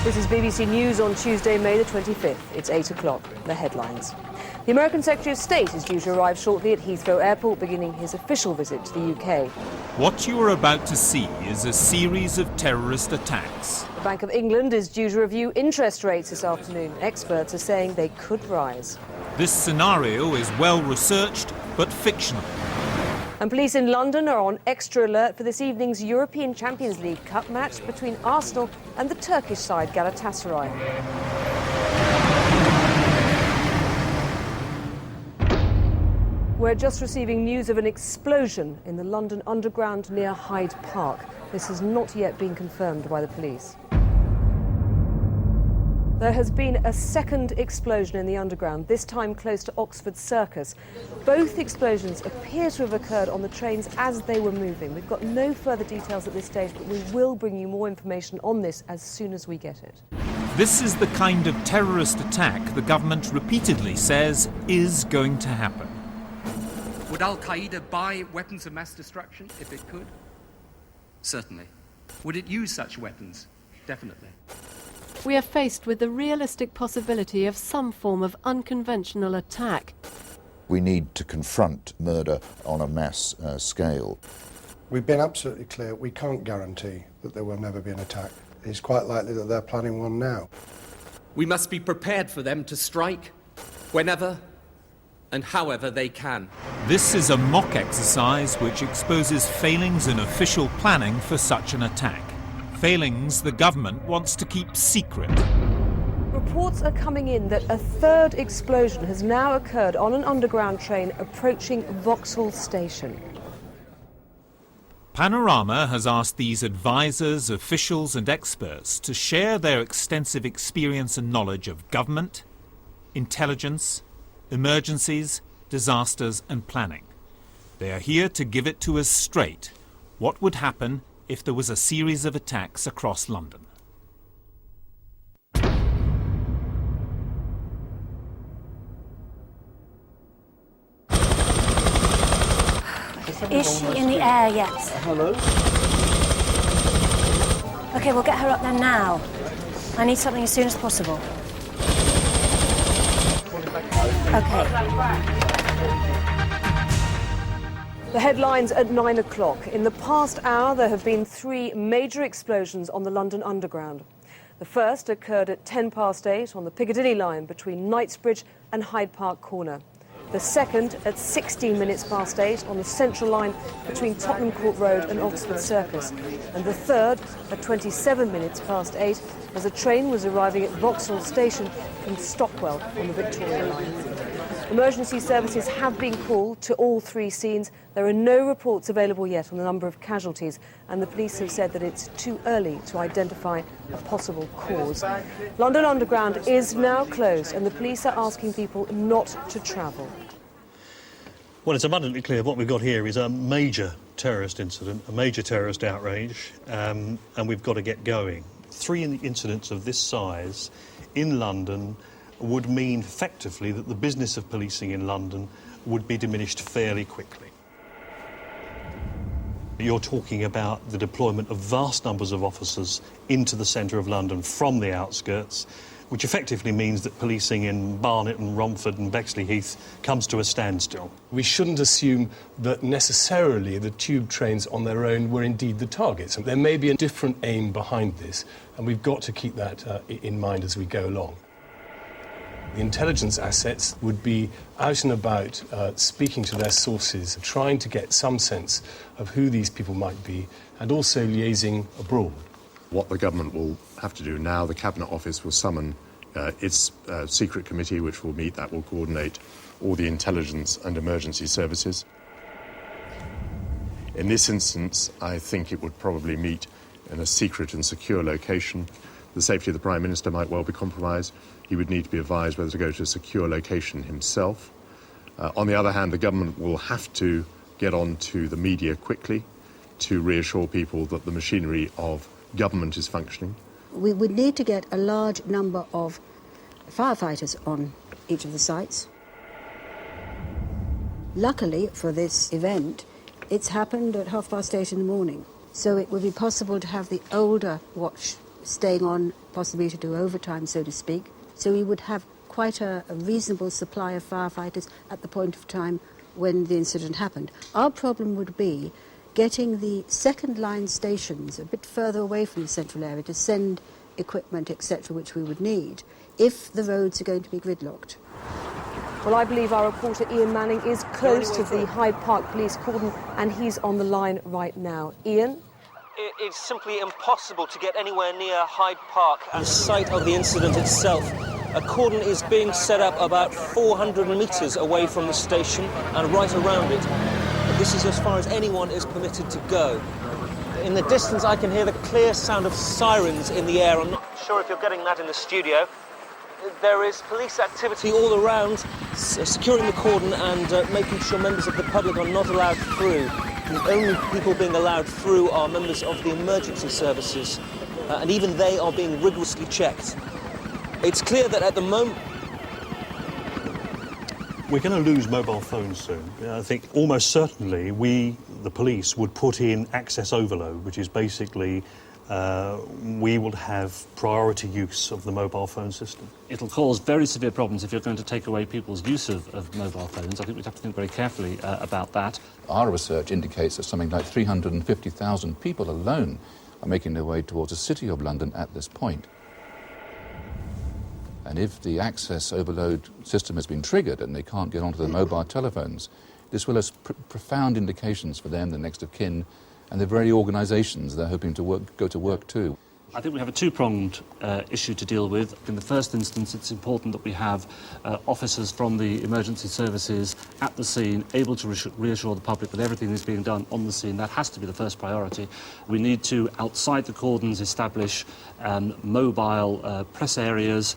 This is BBC News on Tuesday, May the 25th. It's 8 o'clock. The headlines. The American Secretary of State is due to arrive shortly at Heathrow Airport, beginning his official visit to the UK. What you are about to see is a series of terrorist attacks. The Bank of England is due to review interest rates this afternoon. Experts are saying they could rise. This scenario is well researched but fictional. And police in London are on extra alert for this evening's European Champions League Cup match between Arsenal and the Turkish side Galatasaray. We're just receiving news of an explosion in the London Underground near Hyde Park. This has not yet been confirmed by the police. There has been a second explosion in the Underground, this time close to Oxford Circus. Both explosions appear to have occurred on the trains as they were moving. We've got no further details at this stage, but we will bring you more information on this as soon as we get it. This is the kind of terrorist attack the government repeatedly says is going to happen. Would Al-Qaeda buy weapons of mass destruction if it could? Certainly. Would it use such weapons? Definitely. We are faced with the realistic possibility of some form of unconventional attack. We need to confront murder on a mass scale. We've been absolutely clear, we can't guarantee that there will never be an attack. It's quite likely that they're planning one now. We must be prepared for them to strike whenever and however they can. This is a mock exercise which exposes failings in official planning for such an attack. Failings the government wants to keep secret. Reports are coming in that a third explosion has now occurred on an underground train approaching Vauxhall Station. Panorama has asked these advisors, officials and experts to share their extensive experience and knowledge of government, intelligence, emergencies, disasters and planning. They are here to give it to us straight. What would happen if there was a series of attacks across London? Is she in the air yet? Hello? OK, we'll get her up there now. I need something as soon as possible. OK. The headlines at 9 o'clock. In the past hour, there have been 3 major explosions on the London Underground. The first occurred at 8:10 on the Piccadilly line between Knightsbridge and Hyde Park Corner. The second at 8:16 on the Central line between Tottenham Court Road and Oxford Circus. And the third at 8:27 as a train was arriving at Vauxhall Station from Stockwell on the Victoria line. Emergency services have been called to all 3 scenes. There are no reports available yet on the number of casualties, and the police have said that it's too early to identify a possible cause. London Underground is now closed, and the police are asking people not to travel. Well, it's abundantly clear what we've got here is a major terrorist incident, a major terrorist outrage, and we've got to get going. 3 incidents of this size in London would mean effectively that the business of policing in London would be diminished fairly quickly. You're talking about the deployment of vast numbers of officers into the centre of London from the outskirts, which effectively means that policing in Barnet and Romford and Bexley Heath comes to a standstill. We shouldn't assume that necessarily the tube trains on their own were indeed the targets. There may be a different aim behind this, and we've got to keep that in mind as we go along. The intelligence assets would be out and about, speaking to their sources, trying to get some sense of who these people might be, and also liaising abroad. What the government will have to do now, the Cabinet Office will summon its secret committee, which will meet, that will coordinate all the intelligence and emergency services. In this instance, I think it would probably meet in a secret and secure location. The safety of the Prime Minister might well be compromised. He would need to be advised whether to go to a secure location himself. On the other hand, the government will have to get on to the media quickly to reassure people that the machinery of government is functioning. We would need to get a large number of firefighters on each of the sites. Luckily for this event, it's happened at 8:30 in the morning, so it would be possible to have the older watch staying on, possibly to do overtime, so to speak. So we would have quite a reasonable supply of firefighters at the point of time when the incident happened. Our problem would be getting the second-line stations a bit further away from the central area to send equipment, etc., which we would need, if the roads are going to be gridlocked. Well, I believe our reporter Ian Manning is close to the Hyde Park police cordon, and he's on the line right now. Ian? It's simply impossible to get anywhere near Hyde Park at the site of the incident itself. A cordon is being set up about 400 metres away from the station and right around it. This is as far as anyone is permitted to go. In the distance, I can hear the clear sound of sirens in the air. I'm not sure if you're getting that in the studio. There is police activity all around, securing the cordon and making sure members of the public are not allowed through. The only people being allowed through are members of the emergency services, and even they are being rigorously checked. It's clear that at the moment... We're going to lose mobile phones soon. I think almost certainly we, the police, would put in access overload, which is basically we will have priority use of the mobile phone system. It'll cause very severe problems if you're going to take away people's use of mobile phones. I think we'd have to think very carefully about that. Our research indicates that something like 350,000 people alone are making their way towards the City of London at this point. And if the access overload system has been triggered and they can't get onto their mobile telephones, this will have profound indications for them, the next of kin, and the very organisations they're hoping to go to work to. I think we have a two-pronged issue to deal with. In the first instance, it's important that we have officers from the emergency services at the scene, able to reassure the public that everything is being done on the scene. That has to be the first priority. We need to, outside the cordons, establish mobile press areas.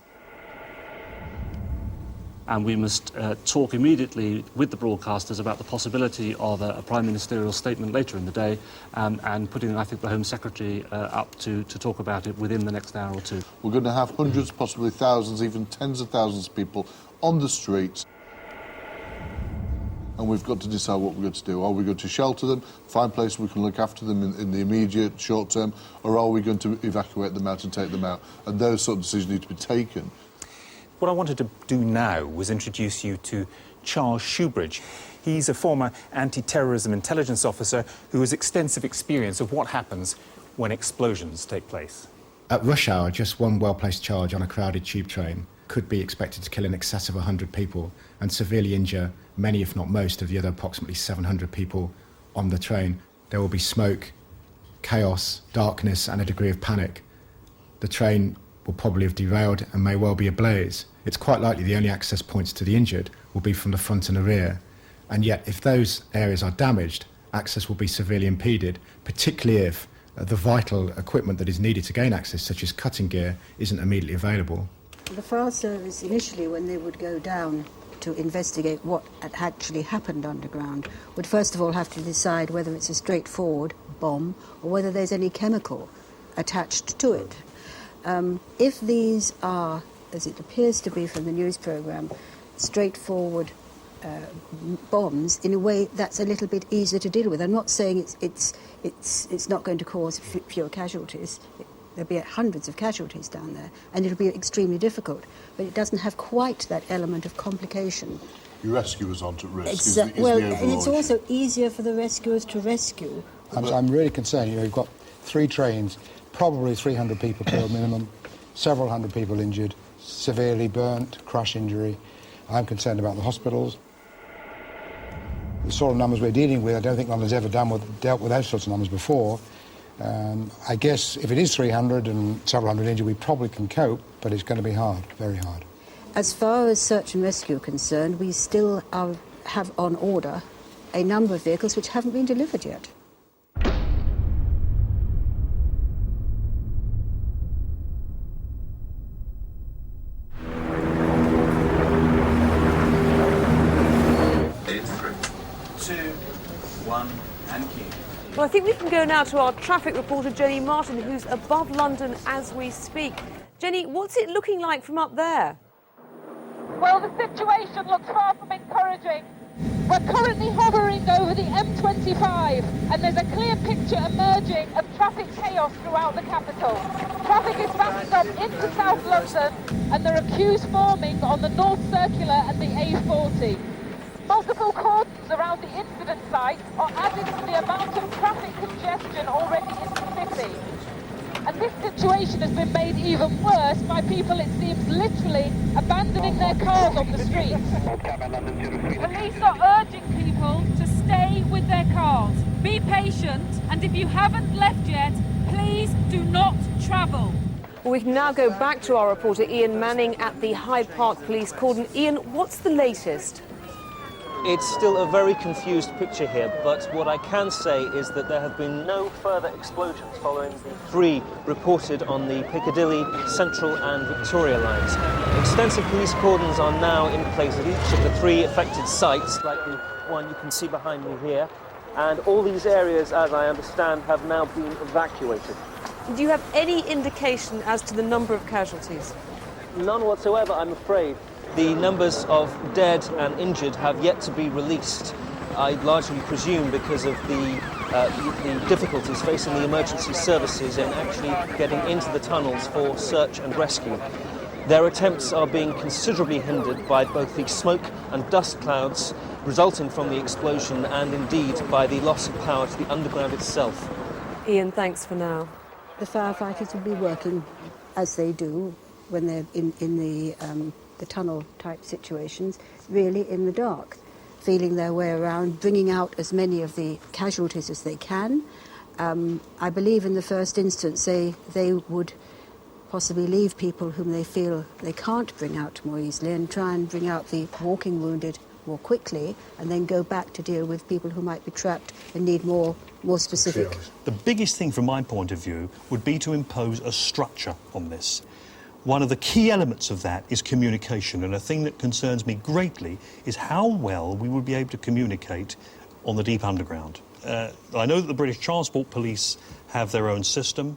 And we must talk immediately with the broadcasters about the possibility of a prime ministerial statement later in the day, and putting, I think, the Home Secretary up to talk about it within the next hour or two. We're going to have hundreds, possibly thousands, even tens of thousands of people on the streets. And we've got to decide what we're going to do. Are we going to shelter them, find places we can look after them in the immediate short term, or are we going to evacuate them out and take them out? And those sort of decisions need to be taken. What I wanted to do now was introduce you to Charles Shoebridge. He's a former anti-terrorism intelligence officer who has extensive experience of what happens when explosions take place. At rush hour, just one well-placed charge on a crowded tube train could be expected to kill in excess of 100 people and severely injure many, if not most, of the other approximately 700 people on the train. There will be smoke, chaos, darkness, and a degree of panic. The train will probably have derailed and may well be ablaze. It's quite likely the only access points to the injured will be from the front and the rear. And yet, if those areas are damaged, access will be severely impeded, particularly if the vital equipment that is needed to gain access, such as cutting gear, isn't immediately available. The fire service, initially, when they would go down to investigate what had actually happened underground, would first of all have to decide whether it's a straightforward bomb or whether there's any chemical attached to it. If these are, as it appears to be from the news programme, straightforward bombs, in a way that's a little bit easier to deal with. I'm not saying it's not going to cause fewer casualties. There'll be hundreds of casualties down there, and it'll be extremely difficult. But it doesn't have quite that element of complication. Your rescuers aren't at risk. And it's also easier for the rescuers to rescue. I'm really concerned. You know, you've got 3 trains, probably 300 people killed minimum, several hundred people injured, severely burnt, crash injury. I'm concerned about the hospitals. The sort of numbers we're dealing with, I don't think London's ever dealt with those sorts of numbers before. I guess if it is 300 and several hundred injured, we probably can cope, but it's going to be hard, very hard. As far as search and rescue are concerned, we still have on order a number of vehicles which haven't been delivered yet. Well, I think we can go now to our traffic reporter, Jenny Martin, who's above London as we speak. Jenny, what's it looking like from up there? Well, the situation looks far from encouraging. We're currently hovering over the M25 and there's a clear picture emerging of traffic chaos throughout the capital. Traffic is backing up into South London and there are queues forming on the North Circular and the A40. Multiple cordons around the incident site are adding to the amount of traffic congestion already in the city. And this situation has been made even worse by people, it seems, literally abandoning their cars on the streets. Police are urging people to stay with their cars. Be patient, and if you haven't left yet, please do not travel. Well, we can now go back to our reporter Ian Manning at the Hyde Park police cordon. Ian, what's the latest? It's still a very confused picture here, but what I can say is that there have been no further explosions following the 3 reported on the Piccadilly, Central and Victoria lines. Extensive police cordons are now in place at each of the 3 affected sites, like the one you can see behind me here, and all these areas, as I understand, have now been evacuated. Do you have any indication as to the number of casualties? None whatsoever, I'm afraid. The numbers of dead and injured have yet to be released. I largely presume because of the difficulties facing the emergency services in actually getting into the tunnels for search and rescue. Their attempts are being considerably hindered by both the smoke and dust clouds resulting from the explosion and indeed by the loss of power to the underground itself. Ian, thanks for now. The firefighters will be working as they do when they're in the tunnel-type situations, really in the dark, feeling their way around, bringing out as many of the casualties as they can. I believe in the first instance they would possibly leave people whom they feel they can't bring out more easily and try and bring out the walking wounded more quickly and then go back to deal with people who might be trapped and need more specific. The biggest thing from my point of view would be to impose a structure on this. One of the key elements of that is communication, and a thing that concerns me greatly is how well we would be able to communicate on the deep underground. I know that the British Transport Police have their own system,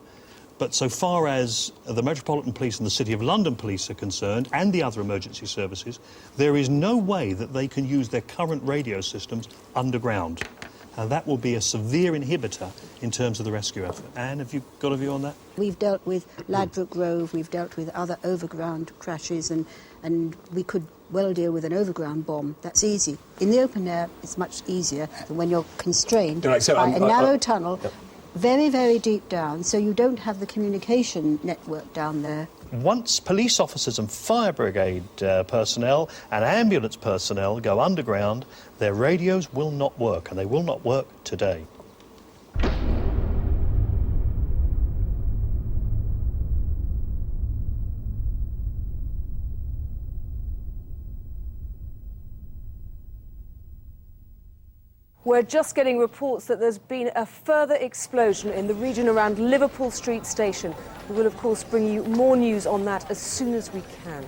but so far as the Metropolitan Police and the City of London Police are concerned, and the other emergency services, there is no way that they can use their current radio systems underground. And that will be a severe inhibitor in terms of the rescue effort. Anne, have you got a view on that? We've dealt with Ladbroke Grove, we've dealt with other overground crashes, and we could well deal with an overground bomb. That's easy. In the open air, it's much easier than when you're constrained by a narrow tunnel, very, very deep down, so you don't have the communication network down there. Once police officers and fire brigade personnel and ambulance personnel go underground, their radios will not work, and they will not work today. We're just getting reports that there's been a further explosion in the region around Liverpool Street Station. We will, of course, bring you more news on that as soon as we can.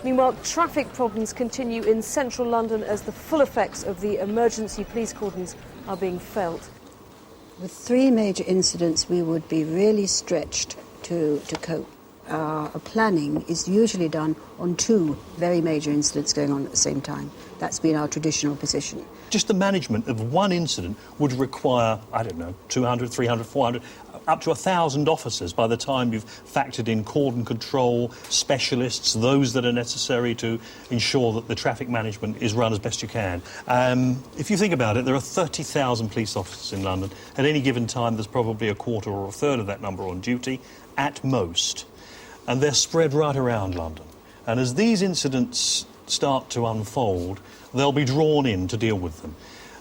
Meanwhile, traffic problems continue in central London as the full effects of the emergency police cordons are being felt. With 3 major incidents, we would be really stretched to cope. Our planning is usually done on 2 very major incidents going on at the same time. That's been our traditional position. Just the management of one incident would require, I don't know, 200, 300, 400, up to 1,000 officers by the time you've factored in cordon control, specialists, those that are necessary to ensure that the traffic management is run as best you can. If you think about it, there are 30,000 police officers in London. At any given time, there's probably a quarter or a third of that number on duty, at most. And they're spread right around London. And as these incidents start to unfold, they'll be drawn in to deal with them.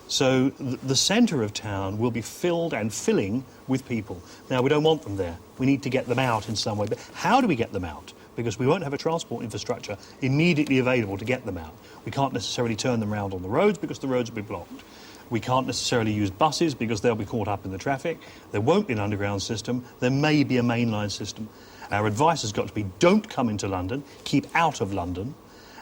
So the centre of town will be filled and filling with people. Now, we don't want them there. We need to get them out in some way. But how do we get them out? Because we won't have a transport infrastructure immediately available to get them out. We can't necessarily turn them around on the roads because the roads will be blocked. We can't necessarily use buses because they'll be caught up in the traffic. There won't be an underground system. There may be a mainline system. Our advice has got to be don't come into London, keep out of London,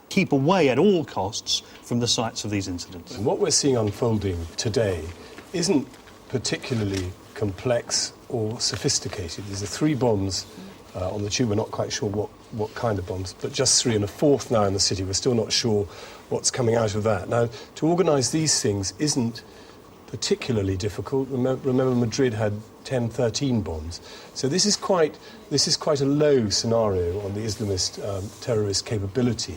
keep away at all costs from the sites of these incidents. And what we're seeing unfolding today isn't particularly complex or sophisticated. These are 3 bombs on the tube. We're not quite sure what kind of bombs, but just 3, and a 4th now in the city. We're still not sure what's coming out of that. Now, to organise these things isn't particularly difficult. Remember Madrid had 10, 13 bombs. So this is quite a low scenario on the Islamist terrorist capability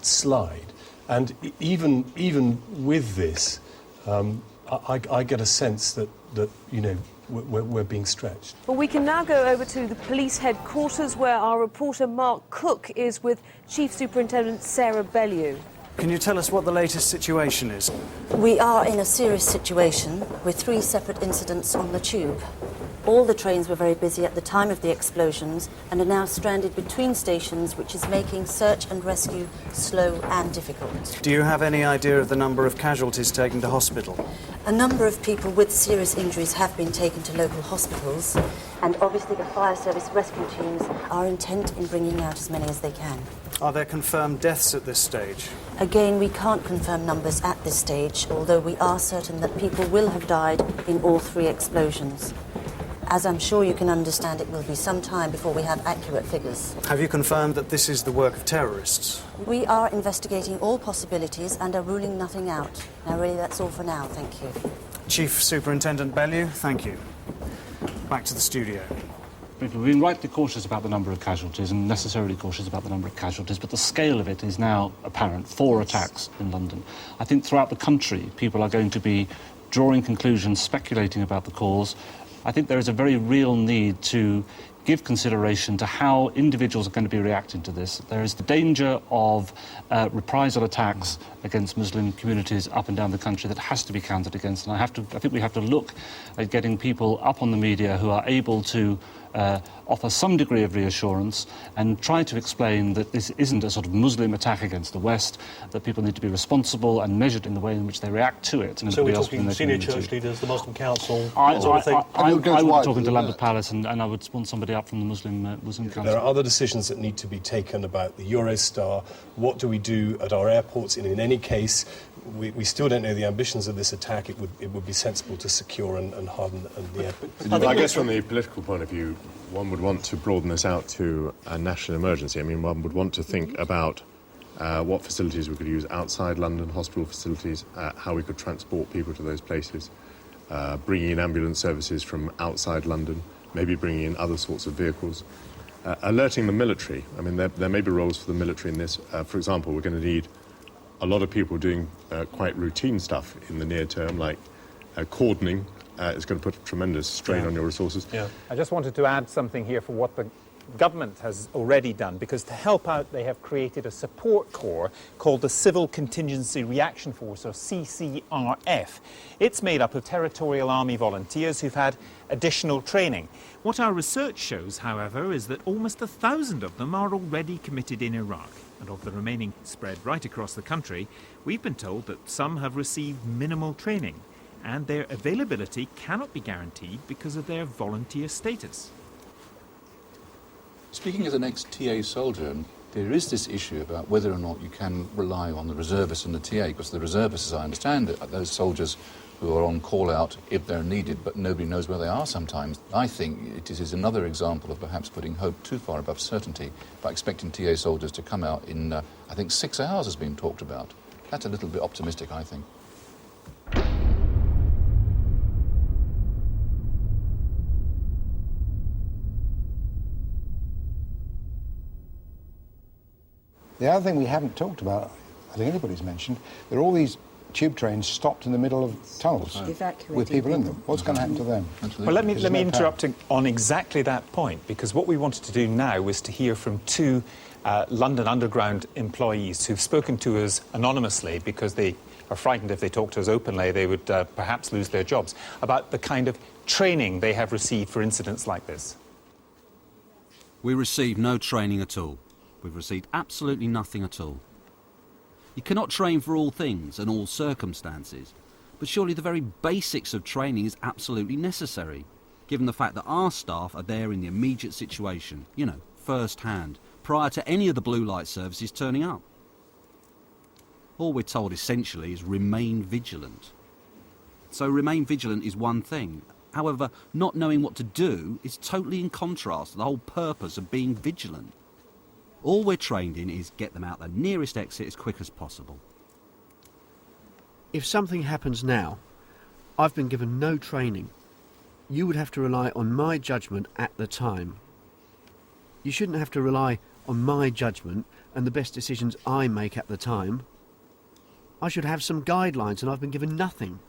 slide. And even with this, I get a sense that we're being stretched. Well, we can now go over to the police headquarters where our reporter Mark Cook is with Chief Superintendent Sarah Bellew. Can you tell us what the latest situation is? We are in a serious situation with 3 separate incidents on the tube. All the trains were very busy at the time of the explosions and are now stranded between stations, which is making search and rescue slow and difficult. Do you have any idea of the number of casualties taken to hospital? A number of people with serious injuries have been taken to local hospitals, and obviously the fire service rescue teams are intent in bringing out as many as they can. Are there confirmed deaths at this stage? Again, we can't confirm numbers at this stage, although we are certain that people will have died in all 3 explosions. As I'm sure you can understand, it will be some time before we have accurate figures. Have you confirmed that this is the work of terrorists? We are investigating all possibilities and are ruling nothing out. Now, really, that's all for now. Thank you. Chief Superintendent Bellew, thank you. Back to the studio. We've been rightly cautious about the number of casualties and necessarily cautious about the number of casualties, but the scale of it is now apparent. 4 attacks in London. I think throughout the country, people are going to be drawing conclusions, speculating about the cause. I think there is a very real need to give consideration to how individuals are going to be reacting to this. There is the danger of reprisal attacks against Muslim communities up and down the country that has to be counted against. And I think we have to look at getting people up on the media who are able to offer some degree of reassurance and try to explain that this isn't a sort of Muslim attack against the West, that people need to be responsible and measured in the way in which they react to it. So we're talking senior church leaders, the Muslim Council, I that sort of thing? I would be talking to Lambeth Palace and I would want somebody up from the Muslim Council. There are other decisions that need to be taken about the Eurostar. What do we do at our airports? In any case, we still don't know the ambitions of this attack. It would be sensible to secure and harden the airport. I guess from the political point of view, one would want to broaden this out to a national emergency. I mean, one would want to think about what facilities we could use outside London, hospital facilities, how we could transport people to those places, bringing in ambulance services from outside London, maybe bringing in other sorts of vehicles, alerting the military. I mean, there may be roles for the military in this. For example, we're going to need a lot of people doing quite routine stuff in the near term, like cordoning. Is going to put a tremendous strain on your resources. Yeah. I just wanted to add something here for what the government has already done, because to help out they have created a support corps called the Civil Contingency Reaction Force, or CCRF. It's made up of Territorial Army volunteers who've had additional training. What our research shows, however, is that almost 1,000 of them are already committed in Iraq. And of the remaining spread right across the country, we've been told that some have received minimal training, and their availability cannot be guaranteed because of their volunteer status. Speaking as an ex-TA soldier, there is this issue about whether or not you can rely on the reservists and the TA, because the reservists, as I understand it, are those soldiers who are on call-out if they're needed, but nobody knows where they are sometimes. I think it is another example of perhaps putting hope too far above certainty by expecting TA soldiers to come out in, I think, 6 hours has been talked about. That's a little bit optimistic, I think. The other thing we haven't talked about, I think anybody's mentioned, there are all these tube trains stopped in the middle of tunnels with people in them. What's going to happen to them? Well, let me interrupt on exactly that point, because what we wanted to do now was to hear from 2 London Underground employees who've spoken to us anonymously because they are frightened if they talk to us openly they would perhaps lose their jobs, about the kind of training they have received for incidents like this. We received no training at all. We've received absolutely nothing at all. You cannot train for all things and all circumstances, but surely the very basics of training is absolutely necessary, given the fact that our staff are there in the immediate situation, you know, first hand, prior to any of the blue light services turning up. All we're told essentially is remain vigilant. So remain vigilant is one thing, However, not knowing what to do is totally in contrast to the whole purpose of being vigilant. All we're trained in is get them out the nearest exit as quick as possible. If something happens now, I've been given no training. You would have to rely on my judgment at the time. You shouldn't have to rely on my judgment and the best decisions I make at the time. I should have some guidelines, and I've been given nothing.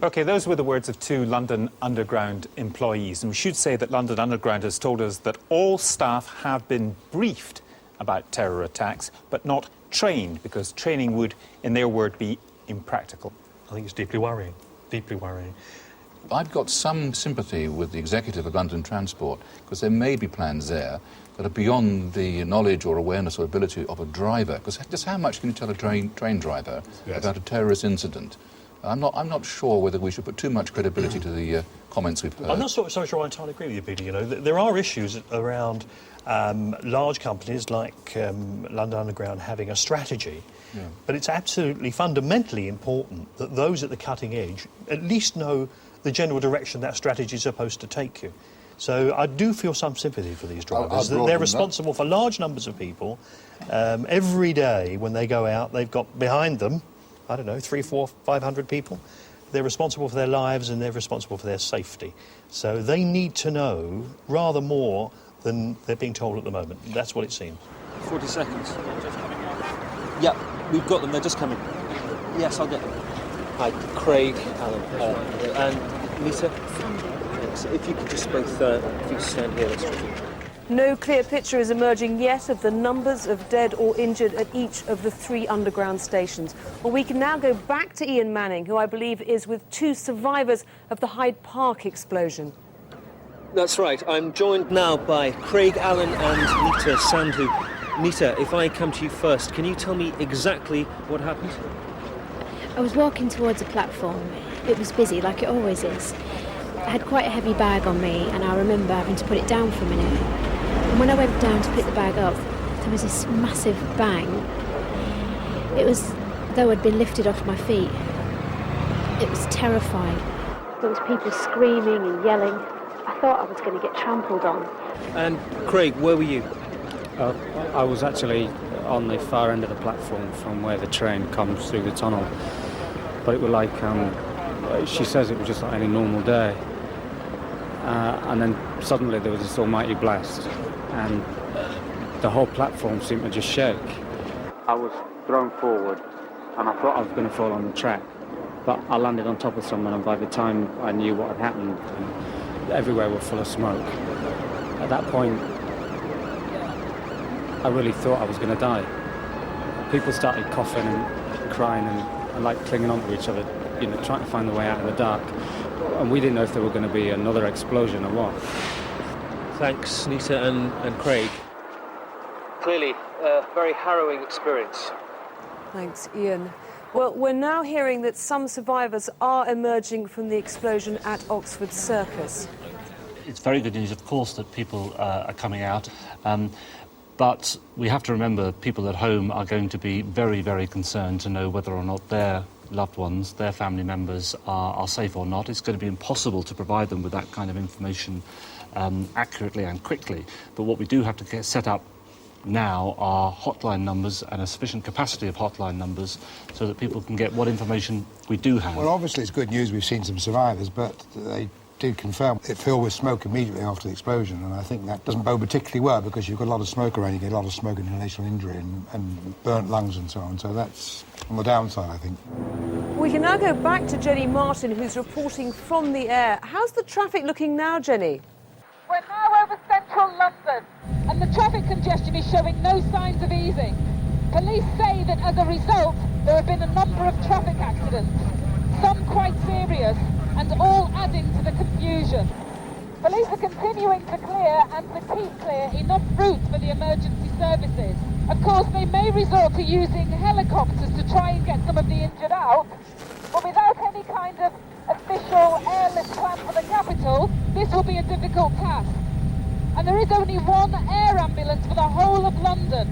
OK, those were the words of 2 London Underground employees. And we should say that London Underground has told us that all staff have been briefed about terror attacks, but not trained, because training would, in their word, be impractical. I think it's deeply worrying, deeply worrying. I've got some sympathy with the executive of London Transport, because there may be plans there that are beyond the knowledge or awareness or ability of a driver. Because just how much can you tell a train driver about a terrorist incident? I'm not sure whether we should put too much credibility to the comments we've heard. I'm not so sure I entirely agree with you, Peter. You know, there are issues around large companies like London Underground having a strategy, but it's absolutely fundamentally important that those at the cutting edge at least know the general direction that strategy is supposed to take you. So I do feel some sympathy for these drivers. They're responsible for large numbers of people. Every day when they go out, they've got behind them, I don't know, 300, 400, 500 people. They're responsible for their lives and they're responsible for their safety. So they need to know rather more than they're being told at the moment. That's what it seems. 40 seconds. Yeah, we've got them. They're just coming. Yes, I'll get them. Hi, Craig, Alan, and Nita. If you could just both, if you stand here, that's right. No clear picture is emerging yet of the numbers of dead or injured at each of the 3 underground stations. Well, we can now go back to Ian Manning, who I believe is with 2 survivors of the Hyde Park explosion. That's right. I'm joined now by Craig Allen and Nita Sandhu. Nita, if I come to you first, can you tell me exactly what happened? I was walking towards a platform. It was busy, like it always is. I had quite a heavy bag on me, and I remember having to put it down for a minute. And when I went down to pick the bag up, there was this massive bang. It was as though I'd been lifted off my feet. It was terrifying. There was people screaming and yelling. I thought I was going to get trampled on. And Craig, where were you? I was actually on the far end of the platform from where the train comes through the tunnel. But it was like, she says it was just like any normal day. And then suddenly there was this almighty blast, and the whole platform seemed to just shake. I was thrown forward, and I thought I was going to fall on the track, but I landed on top of someone, and by the time I knew what had happened, everywhere was full of smoke. At that point, I really thought I was going to die. People started coughing and crying and like clinging onto each other, you know, trying to find the way out in the dark. And we didn't know if there were going to be another explosion or what. Thanks, Nita and Craig. Clearly, a very harrowing experience. Thanks, Ian. Well, we're now hearing that some survivors are emerging from the explosion at Oxford Circus. It's very good news, of course, that people are coming out. But we have to remember people at home are going to be very, very concerned to know whether or not their loved ones, their family members are safe or not. It's going to be impossible to provide them with that kind of information accurately and quickly. But what we do have to get set up now are hotline numbers and a sufficient capacity of hotline numbers so that people can get what information we do have. Well, obviously it's good news we've seen some survivors, but they did confirm it filled with smoke immediately after the explosion, and I think that doesn't bode particularly well because you've got a lot of smoke around, you get a lot of smoke inhalation injury and burnt lungs and so on, so that's on the downside, I think. We can now go back to Jenny Martin, who's reporting from the air. How's the traffic looking now, Jenny? We're now over central London, and the traffic congestion is showing no signs of easing. Police say that as a result, there have been a number of traffic accidents, some quite serious, and all adding to the confusion. Police are continuing to clear and to keep clear enough route for the emergency services. Of course, they may resort to using helicopters to try and get some of the injured out, but without any kind of official airlift plan for the capital, this will be a difficult task. And there is only one air ambulance for the whole of London.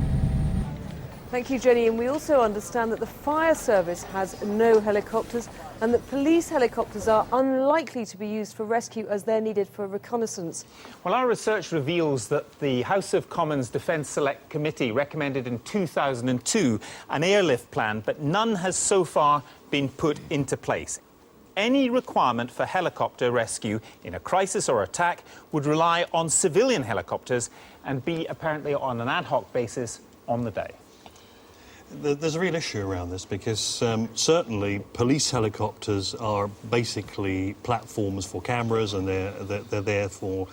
Thank you, Jenny. And we also understand that the fire service has no helicopters and that police helicopters are unlikely to be used for rescue as they're needed for reconnaissance. Well, our research reveals that the House of Commons Defence Select Committee recommended in 2002 an airlift plan, but none has so far been put into place. Any requirement for helicopter rescue in a crisis or attack would rely on civilian helicopters and be apparently on an ad hoc basis on the day. There's a real issue around this because certainly police helicopters are basically platforms for cameras, and they're there for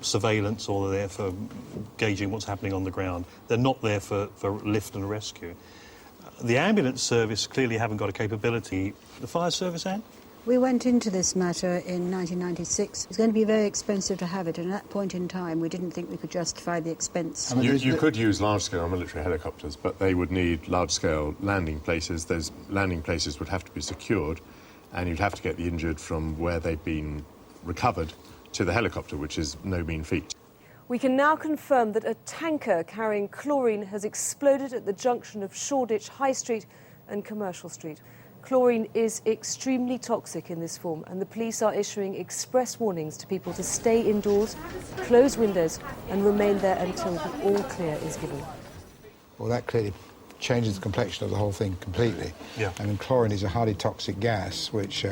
surveillance, or they're there for gauging what's happening on the ground. They're not there for lift and rescue. The ambulance service clearly haven't got a capability. The fire service, Anne? We went into this matter in 1996. It was going to be very expensive to have it, and at that point in time we didn't think we could justify the expense. I mean, you could use large-scale military helicopters, but they would need large-scale landing places. Those landing places would have to be secured, and you'd have to get the injured from where they've been recovered to the helicopter, which is no mean feat. We can now confirm that a tanker carrying chlorine has exploded at the junction of Shoreditch High Street and Commercial Street. Chlorine is extremely toxic in this form, and the police are issuing express warnings to people to stay indoors, close windows and remain there until the all clear is given. Well, that clearly changes the complexion of the whole thing completely. Yeah. I mean, chlorine is a highly toxic gas which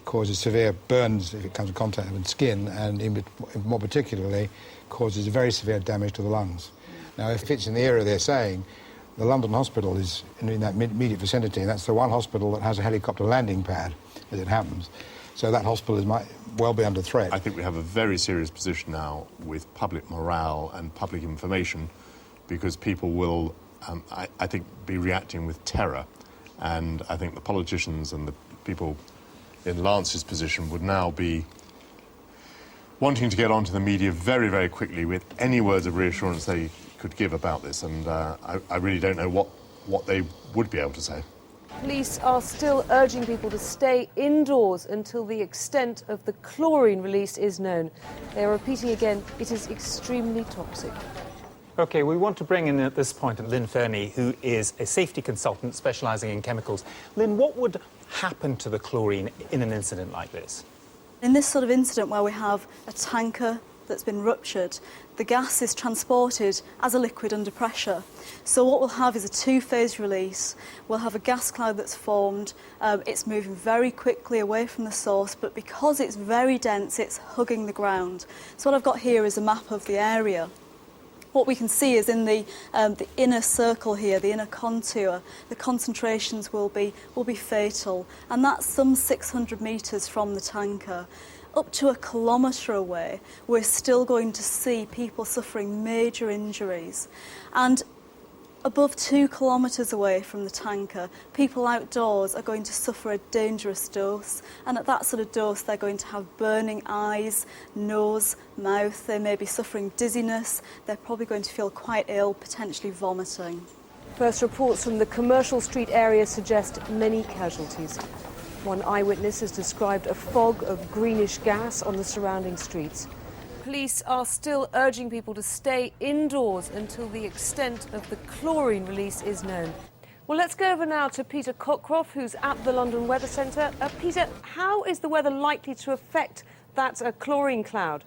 causes severe burns if it comes in contact with skin, and more particularly causes very severe damage to the lungs. Now, if it's in the area they're saying, the London hospital is in that immediate vicinity, and that's the one hospital that has a helicopter landing pad, as it happens. So that hospital might well be under threat. I think we have a very serious position now with public morale and public information, because people will, I think, be reacting with terror. And I think the politicians and the people in Lance's position would now be wanting to get onto the media very, very quickly with any words of reassurance they could give about this, and I really don't know what they would be able to say. Police are still urging people to stay indoors until the extent of the chlorine release is known. They are repeating again, it is extremely toxic. OK, we want to bring in at this point Lynn Fernie, who is a safety consultant specialising in chemicals. Lynn, what would happen to the chlorine in an incident like this? In this sort of incident where we have a tanker that's been ruptured, the gas is transported as a liquid under pressure. So what we'll have is a two-phase release. We'll have a gas cloud that's formed. It's moving very quickly away from the source, but because it's very dense, it's hugging the ground. So what I've got here is a map of the area. What we can see is in the inner circle here, the inner contour, the concentrations will be fatal, and that's some 600 metres from the tanker. Up to 1 kilometre away, we're still going to see people suffering major injuries. And above 2 kilometres away from the tanker, people outdoors are going to suffer a dangerous dose. And at that sort of dose, they're going to have burning eyes, nose, mouth. They may be suffering dizziness. They're probably going to feel quite ill, potentially vomiting. First reports from the Commercial Street area suggest many casualties. One eyewitness has described a fog of greenish gas on the surrounding streets. Police are still urging people to stay indoors until the extent of the chlorine release is known. Well, let's go over now to Peter Cockcroft, who's at the London Weather Centre. Peter, how is the weather likely to affect that chlorine cloud?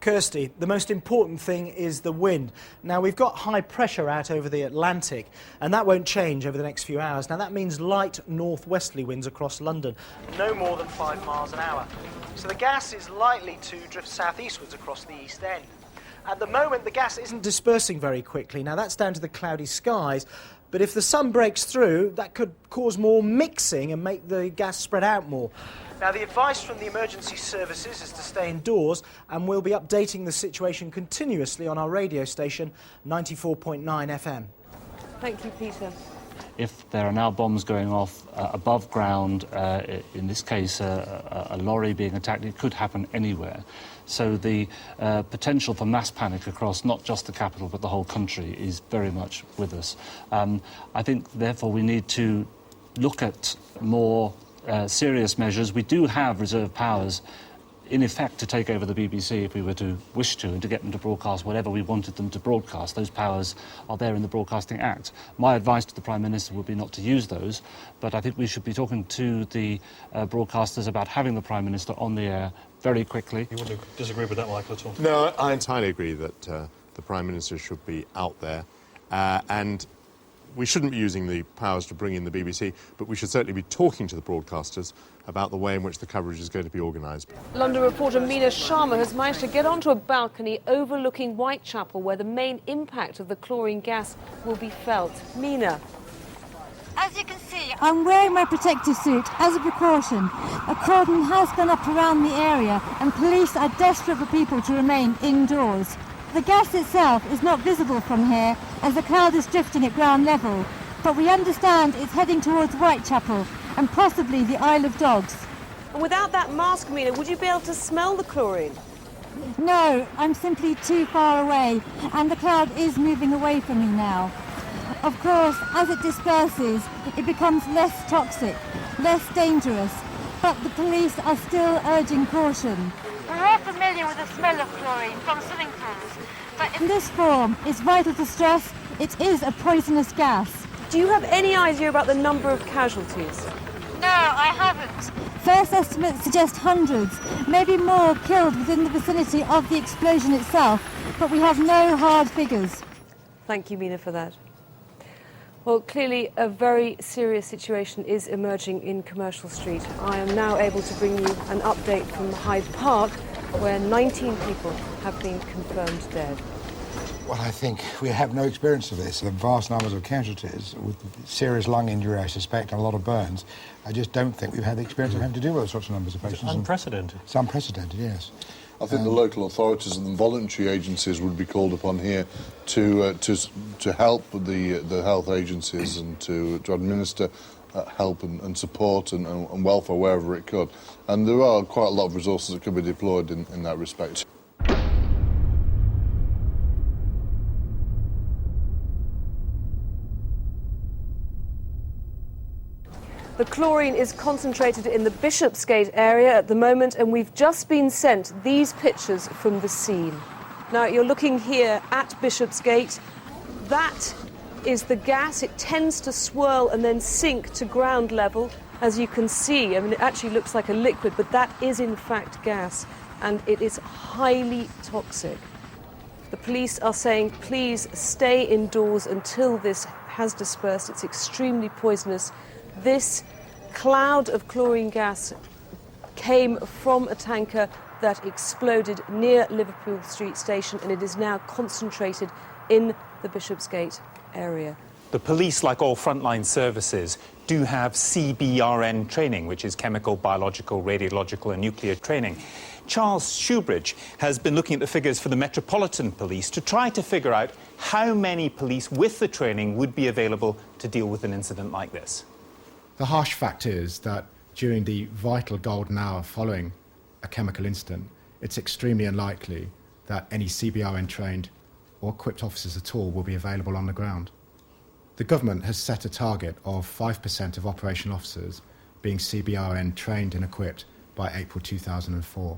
Kirsty, the most important thing is the wind. Now, we've got high pressure out over the Atlantic, and that won't change over the next few hours. Now, that means light northwesterly winds across London, no more than 5 miles an hour. So the gas is likely to drift southeastwards across the East End. At the moment, the gas isn't dispersing very quickly. Now, that's down to the cloudy skies, but if the sun breaks through, that could cause more mixing and make the gas spread out more. Now, the advice from the emergency services is to stay indoors, and we'll be updating the situation continuously on our radio station, 94.9 FM. Thank you, Peter. If there are now bombs going off above ground, in this case a lorry being attacked, it could happen anywhere. So the potential for mass panic across not just the capital but the whole country is very much with us. I think, therefore, we need to look at more serious measures. We do have reserve powers in effect, to take over the BBC if we were to wish to, and to get them to broadcast whatever we wanted them to broadcast. Those powers are there in the Broadcasting Act. My advice to the Prime Minister would be not to use those, but I think we should be talking to the broadcasters about having the Prime Minister on the air very quickly. You wouldn't disagree with that, Michael, at all? No, I entirely agree that the Prime Minister should be out there, and we shouldn't be using the powers to bring in the BBC, but we should certainly be talking to the broadcasters about the way in which the coverage is going to be organised. London reporter Meena Sharma has managed to get onto a balcony overlooking Whitechapel, where the main impact of the chlorine gas will be felt. Meena. As you can see, I'm wearing my protective suit as a precaution. A cordon has gone up around the area and police are desperate for people to remain indoors. The gas itself is not visible from here as the cloud is drifting at ground level, but we understand it's heading towards Whitechapel and possibly the Isle of Dogs. And without that mask, Meena, would you be able to smell the chlorine? No, I'm simply too far away and the cloud is moving away from me now. Of course, as it disperses, it becomes less toxic, less dangerous, but the police are still urging caution. We're all familiar with the smell of chlorine from swimming pools, but in this form, it's vital to stress it is a poisonous gas. Do you have any idea about the number of casualties? No, I haven't. First estimates suggest hundreds, maybe more killed within the vicinity of the explosion itself, but we have no hard figures. Thank you, Meena, for that. Well, clearly a very serious situation is emerging in Commercial Street. I am now able to bring you an update from Hyde Park, where 19 people have been confirmed dead. Well, I think we have no experience of this. The vast numbers of casualties with serious lung injury, I suspect, and a lot of burns. I just don't think we've had the experience of having to deal with those sorts of numbers of patients. It's unprecedented. It's unprecedented, yes. I think the local authorities and the voluntary agencies would be called upon here to help the health agencies and to administer help and support and welfare wherever it could. And there are quite a lot of resources that could be deployed in that respect. The chlorine is concentrated in the Bishopsgate area at the moment, and we've just been sent these pictures from the scene. Now, you're looking here at Bishopsgate. That is the gas. It tends to swirl and then sink to ground level, as you can see. I mean, it actually looks like a liquid, but that is in fact gas, and it is highly toxic. The police are saying, please stay indoors until this has dispersed. It's extremely poisonous. This cloud of chlorine gas came from a tanker that exploded near Liverpool Street Station, and it is now concentrated in the Bishopsgate area. The police, like all frontline services, do have CBRN training, which is chemical, biological, radiological and nuclear training. Charles Shoebridge has been looking at the figures for the Metropolitan Police to try to figure out how many police with the training would be available to deal with an incident like this. The harsh fact is that during the vital golden hour following a chemical incident, it's extremely unlikely that any CBRN trained or equipped officers at all will be available on the ground. The government has set a target of 5% of operational officers being CBRN trained and equipped by April 2004.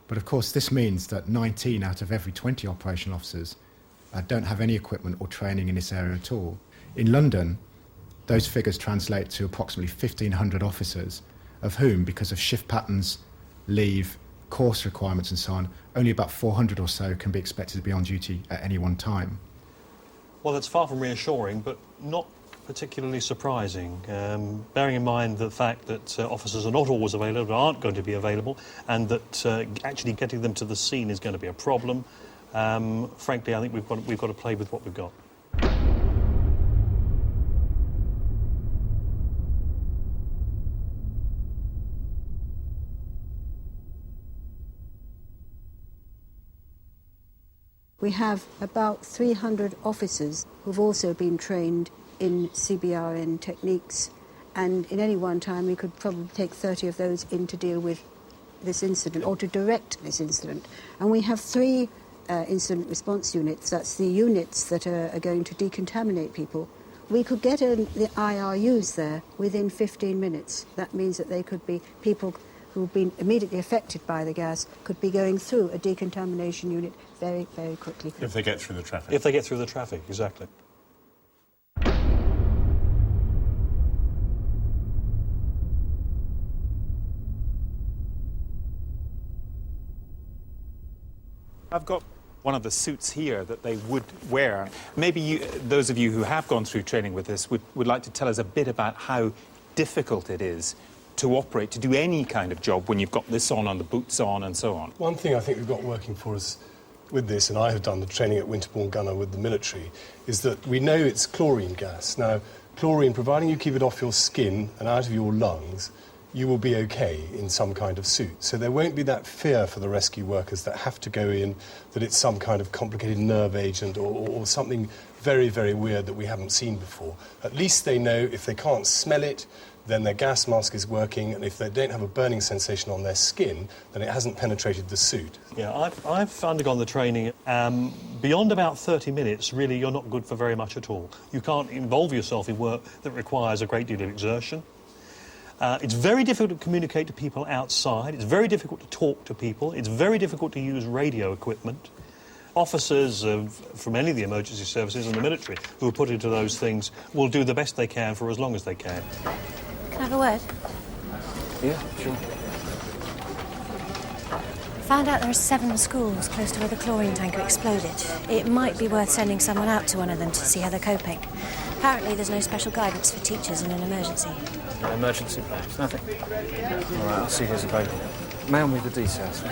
But of course this means that 19 out of every 20 operational officers don't have any equipment or training in this area at all. In London, those figures translate to approximately 1,500 officers, of whom, because of shift patterns, leave, course requirements and so on, only about 400 or so can be expected to be on duty at any one time. Well, that's far from reassuring, but not particularly surprising, bearing in mind the fact that officers are not always available, aren't going to be available, and that actually getting them to the scene is going to be a problem. Frankly, I think we've got to play with what we've got. We have about 300 officers who've also been trained in CBRN techniques, and in any one time we could probably take 30 of those in to deal with this incident or to direct this incident. And we have 3 incident response units. That's the units that are going to decontaminate people. We could get the IRUs there within 15 minutes. That means that they could be people who've been immediately affected by the gas could be going through a decontamination unit very, very quickly. If they get through the traffic. If they get through the traffic, exactly. I've got one of the suits here that they would wear. Maybe those of you who have gone through training with this would like to tell us a bit about how difficult it is to operate, to do any kind of job when you've got this on and the boots on and so on. One thing I think we've got working for us with this, and I have done the training at Winterbourne Gunner with the military, is that we know it's chlorine gas. Now, chlorine, providing you keep it off your skin and out of your lungs, you will be okay in some kind of suit. So there won't be that fear for the rescue workers that have to go in, that it's some kind of complicated nerve agent or something very, very weird that we haven't seen before. At least they know if they can't smell it, then their gas mask is working, and if they don't have a burning sensation on their skin, then it hasn't penetrated the suit. Yeah, I've undergone the training. Beyond about 30 minutes, really, you're not good for very much at all. You can't involve yourself in work that requires a great deal of exertion. It's very difficult to communicate to people outside. It's very difficult to talk to people. It's very difficult to use radio equipment. Officers from any of the emergency services and the military who are put into those things will do the best they can for as long as they can. Can I have a word? Yeah, sure. Found out there are 7 schools close to where the chlorine tanker exploded. It might be worth sending someone out to one of them to see how they're coping. Apparently there's no special guidance for teachers in an emergency. No emergency plans, nothing. All right, I'll see who's available. Mail me the details.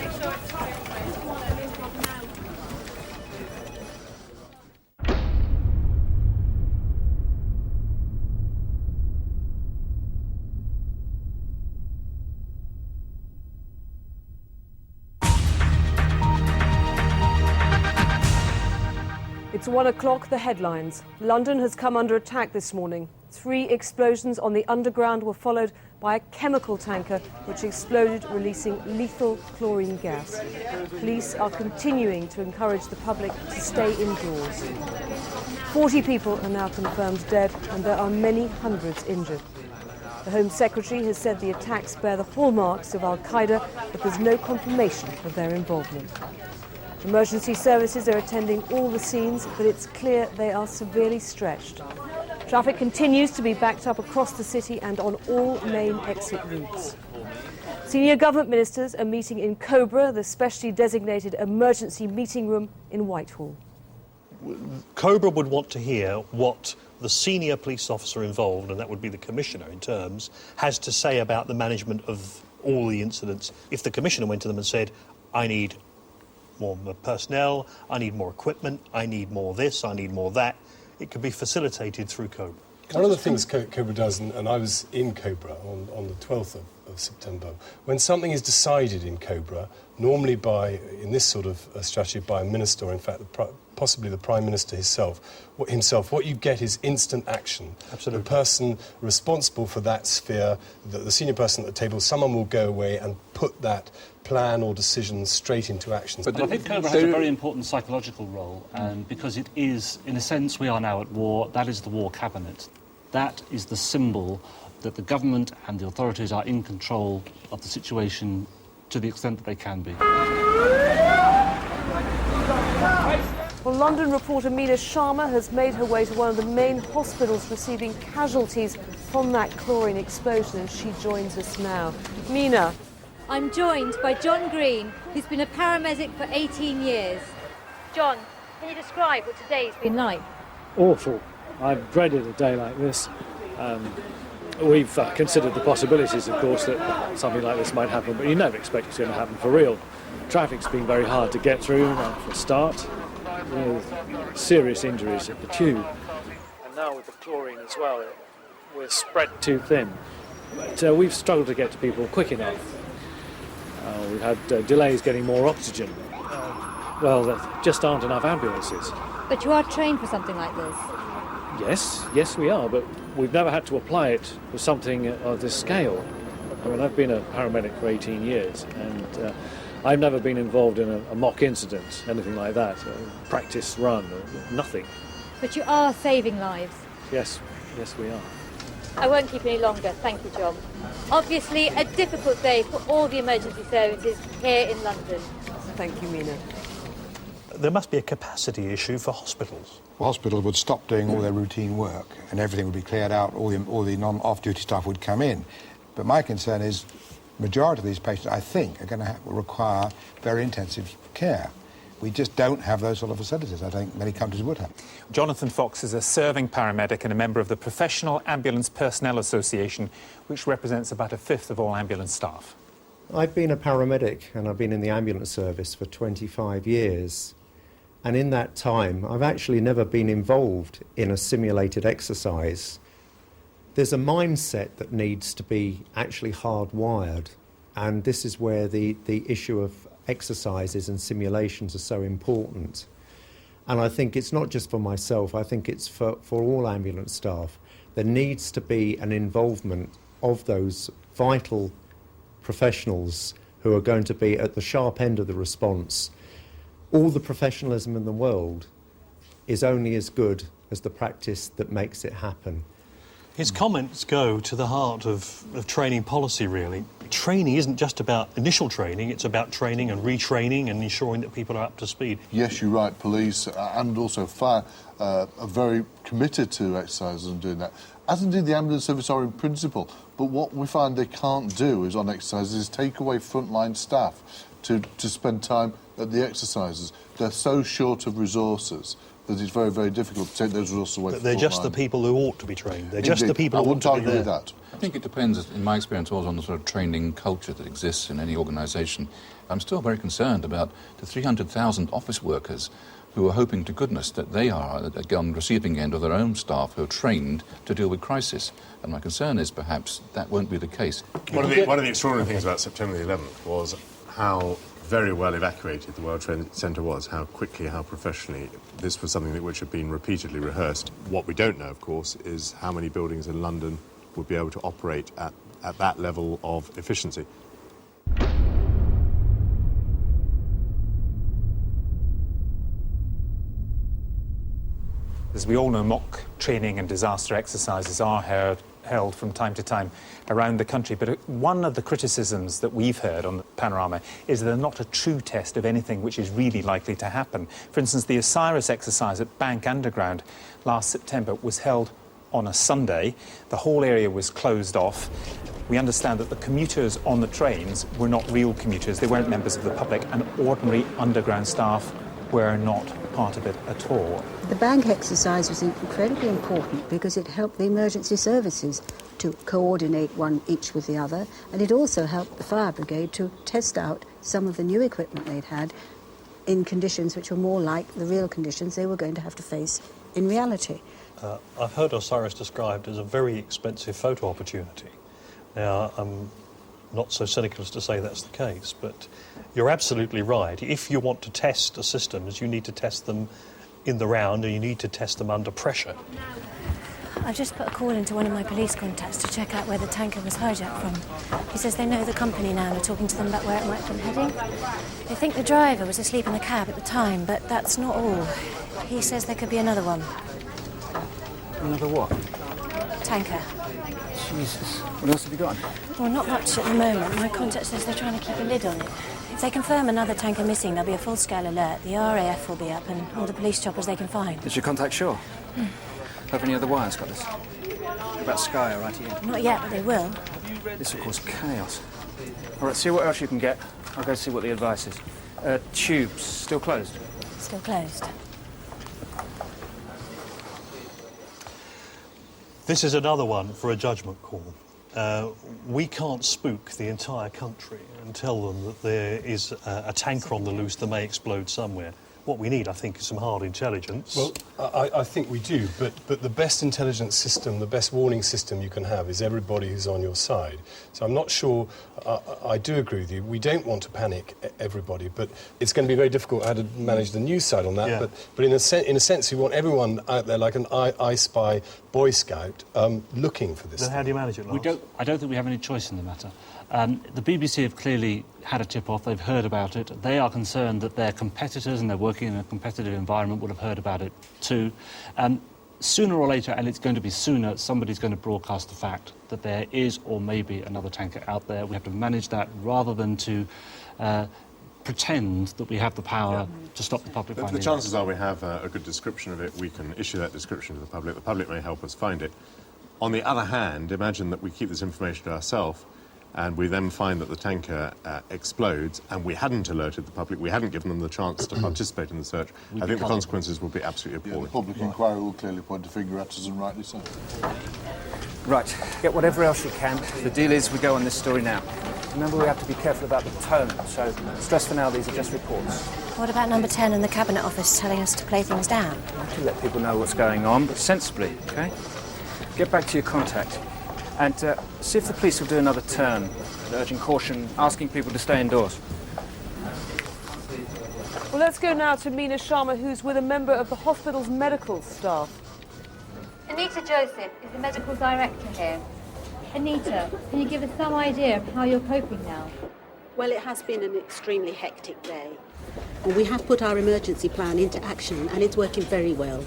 It's 1 o'clock, the headlines. London has come under attack this morning. 3 explosions on the underground were followed by a chemical tanker which exploded, releasing lethal chlorine gas. Police are continuing to encourage the public to stay indoors. 40 people are now confirmed dead, and there are many hundreds injured. The Home Secretary has said the attacks bear the hallmarks of Al-Qaeda, but there's no confirmation of their involvement. Emergency services are attending all the scenes, but it's clear they are severely stretched. Traffic continues to be backed up across the city and on all main exit routes. Senior government ministers are meeting in Cobra, the specially designated emergency meeting room in Whitehall. Cobra would want to hear what the senior police officer involved, and that would be the commissioner in terms, has to say about the management of all the incidents. If the commissioner went to them and said, I need more personnel, I need more equipment, I need more this, I need more that, it could be facilitated through Cobra. One of the things Cobra does, and I was in Cobra on the 12th of September, when something is decided in Cobra, normally in this sort of strategy, by a minister, or in fact possibly the Prime Minister himself, what you get is instant action. Absolutely. The person responsible for that sphere, the senior person at the table, someone will go away and put that plan or decision straight into action. But I think Cobra has a very important psychological role, because it is, in a sense, we are now at war. That is the war cabinet. That is the symbol that the government and the authorities are in control of the situation to the extent that they can be. Well, London reporter Mina Sharma has made her way to one of the main hospitals receiving casualties from that chlorine explosion, and she joins us now. Mina. I'm joined by John Green, who's been a paramedic for 18 years. John, can you describe what today's been like? Awful. I've dreaded a day like this. We've considered the possibilities, of course, that something like this might happen, but you never expect it's going to happen for real. Traffic's been very hard to get through, for a start, with serious injuries at the tube. And now with the chlorine as well, we're spread too thin. But we've struggled to get to people quick enough. We've had delays getting more oxygen. There just aren't enough ambulances. But you are trained for something like this? Yes, we are, but we've never had to apply it for something of this scale. I mean, I've been a paramedic for 18 years, and I've never been involved in a mock incident, anything like that, a practice run, nothing. But you are saving lives? Yes, we are. I won't keep any longer, thank you, John. Obviously, a difficult day for all the emergency services here in London. Thank you, Mina. There must be a capacity issue for hospitals. The hospital would stop doing all their routine work and everything would be cleared out, all the non-off-duty staff would come in. But my concern is the majority of these patients, I think, are going to require very intensive care. We just don't have those sort of facilities. I think many countries would have. Jonathan Fox is a serving paramedic and a member of the Professional Ambulance Personnel Association, which represents about a fifth of all ambulance staff. I've been a paramedic and I've been in the ambulance service for 25 years. And in that time, I've actually never been involved in a simulated exercise. There's a mindset that needs to be actually hardwired. And this is where the issue of exercises and simulations are so important. And I think it's not just for myself, I think it's for all ambulance staff. There needs to be an involvement of those vital professionals who are going to be at the sharp end of the response. All the professionalism in the world is only as good as the practice that makes it happen. His comments go to the heart of training policy, really. Training isn't just about initial training, it's about training and retraining and ensuring that people are up to speed. Yes, you're right, police and also fire are very committed to exercises and doing that, as indeed the ambulance service are in principle. But what we find they can't do is on exercises is take away frontline staff to spend time at the exercises. They're so short of resources that it's very, very difficult to take those resources away. But they're just the people who ought to be trained. They're just the people who ought to be there. I wouldn't argue with that. I think it depends, in my experience, also on the sort of training culture that exists in any organisation. I'm still very concerned about the 300,000 office workers who are hoping to goodness that they are on the receiving end of their own staff who are trained to deal with crisis. And my concern is perhaps that won't be the case. One of the extraordinary things about September the 11th was how very well evacuated the World Trade Centre was, how quickly, how professionally. This was something which had been repeatedly rehearsed. What we don't know, of course, is how many buildings in London would be able to operate at that level of efficiency. As we all know, mock training and disaster exercises are held from time to time around the country. But one of the criticisms that we've heard on Panorama is they're not a true test of anything which is really likely to happen. For instance, the Osiris exercise at Bank Underground last September was held on a Sunday. The whole area was closed off. We understand that the commuters on the trains were not real commuters. They weren't members of the public, and ordinary underground staff were not part of it at all. The bank exercise was incredibly important because it helped the emergency services to coordinate each with the other, and it also helped the fire brigade to test out some of the new equipment they'd had in conditions which were more like the real conditions they were going to have to face in reality. I've heard Osiris described as a very expensive photo opportunity. Now, I'm not so cynical as to say that's the case, but you're absolutely right. If you want to test the systems, you need to test them in the round, and you need to test them under pressure. I've just put a call into one of my police contacts to check out where the tanker was hijacked from. He says they know the company now and are talking to them about where it might have been heading. They think the driver was asleep in the cab at the time, but that's not all. He says there could be another one. Another what? Tanker. Jesus. What else have you got? Well, not much at the moment. My contact says they're trying to keep a lid on it. If they confirm another tanker missing, there'll be a full-scale alert. The RAF will be up and all the police choppers they can find. Is your contact sure? Have any other wires got this? What about Sky or ITN? Not yet, but they will. This will cause chaos. All right, see what else you can get. I'll go see what the advice is. Tubes, still closed? Still closed. This is another one for a judgment call. We can't spook the entire country and tell them that there is a tanker on the loose that may explode somewhere. What we need, I think, is some hard intelligence. Well, I think we do, but the best intelligence system, the best warning system you can have is everybody who's on your side. So I'm not sure, I do agree with you, we don't want to panic everybody, but it's going to be very difficult how to manage the news side on that. Yeah. But in a sense, we want everyone out there, like an I Spy Boy Scout, looking for this. Then how do you manage it, Lars? I don't think we have any choice in the matter. The BBC have clearly had a tip-off, they've heard about it. They are concerned that their competitors, and they're working in a competitive environment, would have heard about it too. sooner or later, and it's going to be sooner, somebody's going to broadcast the fact that there is or may be another tanker out there. We have to manage that rather than to pretend that we have the power to stop the public finding The it. chances are we have a good description of it. We can issue that description to the public. The public may help us find it. On the other hand, imagine that we keep this information to ourselves and we then find that the tanker explodes and we hadn't alerted the public, we hadn't given them the chance to participate in the search. I think the consequences will be absolutely appalling. The public inquiry will clearly point a finger at us, and rightly so. Right, get whatever else you can. The deal is we go on this story now. Remember, we have to be careful about the tone, so stress for now, these are just reports. What about number 10 in the Cabinet Office telling us to play things down? I have to let people know what's going on, but sensibly, OK? Get back to your contact. And see if the police will do another turn, urging caution, asking people to stay indoors. Well, let's go now to Meena Sharma, who's with a member of the hospital's medical staff. Anita Joseph is the medical director here. Anita, can you give us some idea of how you're coping now? Well, it has been an extremely hectic day. And we have put our emergency plan into action, and it's working very well,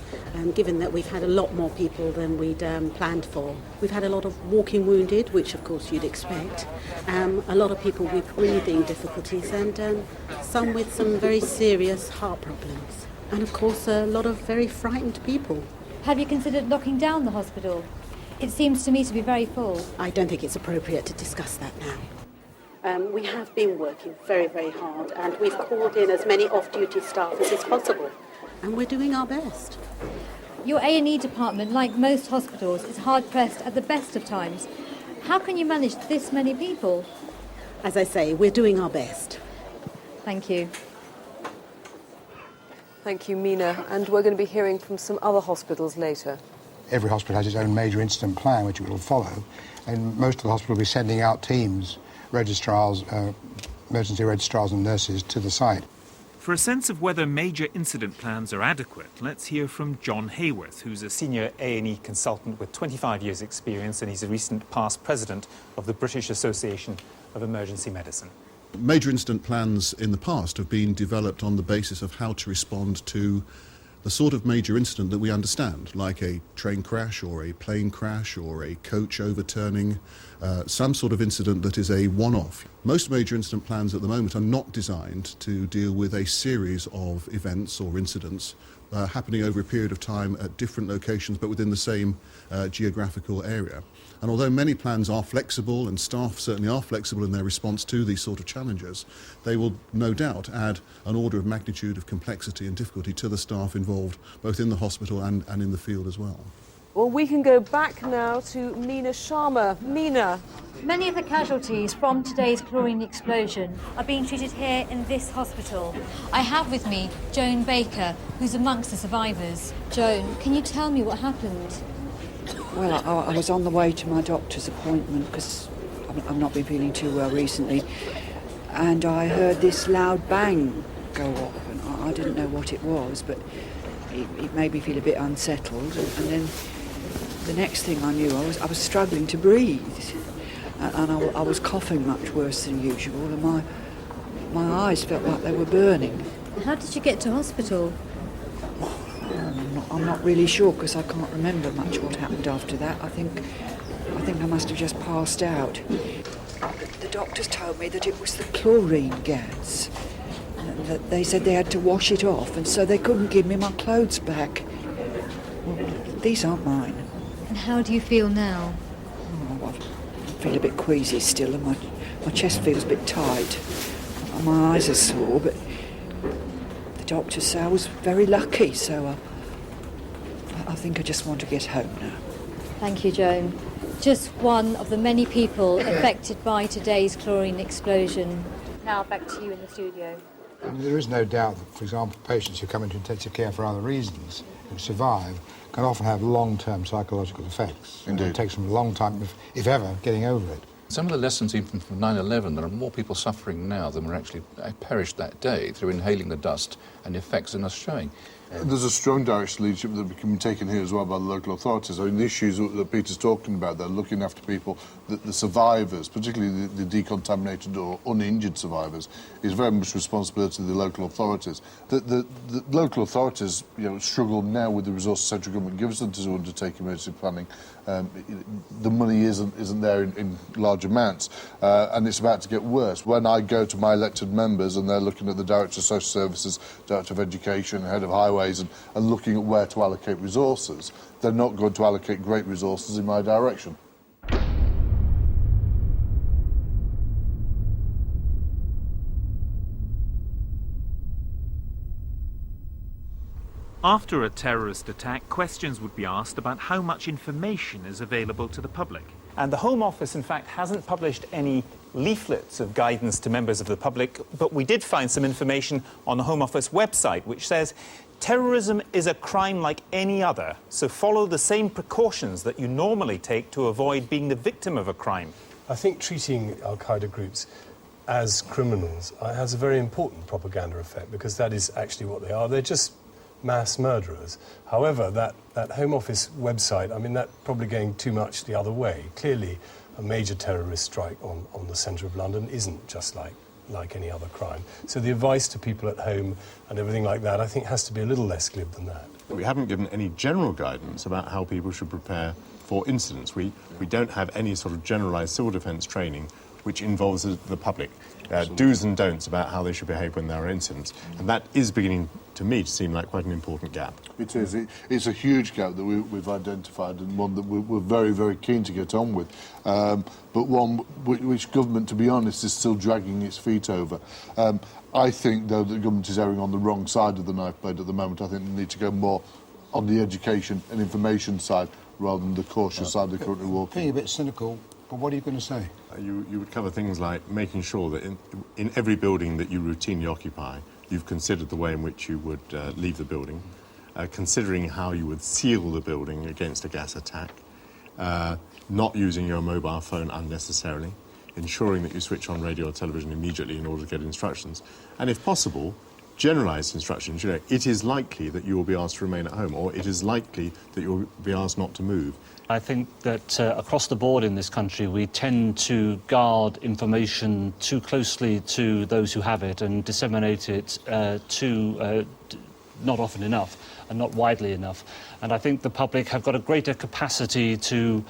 given that we've had a lot more people than we'd planned for. We've had a lot of walking wounded, which of course you'd expect, a lot of people with breathing difficulties, and some with some very serious heart problems. And of course a lot of very frightened people. Have you considered locking down the hospital? It seems to me to be very full. I don't think it's appropriate to discuss that now. We have been working very, very hard, and we've called in as many off-duty staff as is possible, and we're doing our best. Your A&E department, like most hospitals, is hard-pressed at the best of times. How can you manage this many people? As I say, we're doing our best. Thank you. Thank you, Meena. And we're going to be hearing from some other hospitals later. Every hospital has its own major incident plan, which it will follow, and most of the hospitals will be sending out teams, registrars, emergency registrars and nurses to the site. For a sense of whether major incident plans are adequate, let's hear from John Hayworth, who's a Senior A&E consultant with 25 years' experience, and he's a recent past president of the British Association of Emergency Medicine. Major incident plans in the past have been developed on the basis of how to respond to the sort of major incident that we understand, like a train crash or a plane crash or a coach overturning, some sort of incident that is a one-off. Most major incident plans at the moment are not designed to deal with a series of events or incidents happening over a period of time at different locations but within the same geographical area. And although many plans are flexible, and staff certainly are flexible in their response to these sort of challenges, they will no doubt add an order of magnitude of complexity and difficulty to the staff involved, both in the hospital and in the field as well. Well, we can go back now to Meena Sharma. Meena. Many of the casualties from today's chlorine explosion are being treated here in this hospital. I have with me Joan Baker, who's amongst the survivors. Joan, can you tell me what happened? Well, I was on the way to my doctor's appointment because I've not been feeling too well recently, and I heard this loud bang go off, and I didn't know what it was, but it made me feel a bit unsettled. And then the next thing I knew, I was struggling to breathe, and I was coughing much worse than usual, and my eyes felt like they were burning. How did you get to hospital? I'm not really sure because I can't remember much what happened after that. I think I must have just passed out. The doctors told me that it was the chlorine gas. That they said they had to wash it off, and so they couldn't give me my clothes back. Well, these aren't mine. And how do you feel now? Oh, I feel a bit queasy still, and my chest feels a bit tight. My eyes are sore, but the doctors say I was very lucky, so I think I just want to get home now. Thank you, Joan. Just one of the many people affected by today's chlorine explosion. Now back to you in the studio. There is no doubt that, for example, patients who come into intensive care for other reasons who survive can often have long-term psychological effects. Indeed. It takes them a long time, if ever, getting over it. Some of the lessons even from 9/11, there are more people suffering now than were actually perished that day through inhaling the dust and the effects in us showing. There's a strong direction leadership that can be taken here as well by the local authorities. I mean, the issues that Peter's talking about, they're looking after people, the survivors, particularly the decontaminated or uninjured survivors, is very much responsibility of the local authorities. The local authorities, struggle now with the resources the central government gives them to undertake emergency planning. The money isn't there in large amounts, and it's about to get worse. When I go to my elected members and they're looking at the Director of Social Services, Director of Education, Head of Highways, and looking at where to allocate resources, they're not going to allocate great resources in my direction. After a terrorist attack, questions would be asked about how much information is available to the public. And the Home Office, in fact, hasn't published any leaflets of guidance to members of the public, but we did find some information on the Home Office website which says terrorism is a crime like any other, so follow the same precautions that you normally take to avoid being the victim of a crime. I think treating al-Qaeda groups as criminals has a very important propaganda effect, because that is actually what they are. They're just mass murderers. However, that Home Office website, I mean, that's probably going too much the other way. Clearly, a major terrorist strike on the centre of London isn't just like any other crime. So the advice to people at home and everything like that, I think, has to be a little less glib than that. We haven't given any general guidance about how people should prepare for incidents. We don't have any sort of generalised civil defence training which involves the public. Do's and don'ts about how they should behave when there are incidents. And that is beginning, to me, to seem like quite an important gap. It is. It's a huge gap that we've identified, and one that we're very, very keen to get on with. But one which government, to be honest, is still dragging its feet over. I think, though, that the government is erring on the wrong side of the knife blade at the moment. I think they need to go more on the education and information side rather than the cautious side they're currently walking. Being a bit cynical, but what are you going to say? You would cover things like making sure that in every building that you routinely occupy, you've considered the way in which you would leave the building, considering how you would seal the building against a gas attack, not using your mobile phone unnecessarily, ensuring that you switch on radio or television immediately in order to get instructions, and if possible, generalised instructions. It is likely that you will be asked to remain at home, or it is likely that you will be asked not to move. I think that across the board in this country we tend to guard information too closely to those who have it and disseminate it not often enough and not widely enough. And I think the public have got a greater capacity to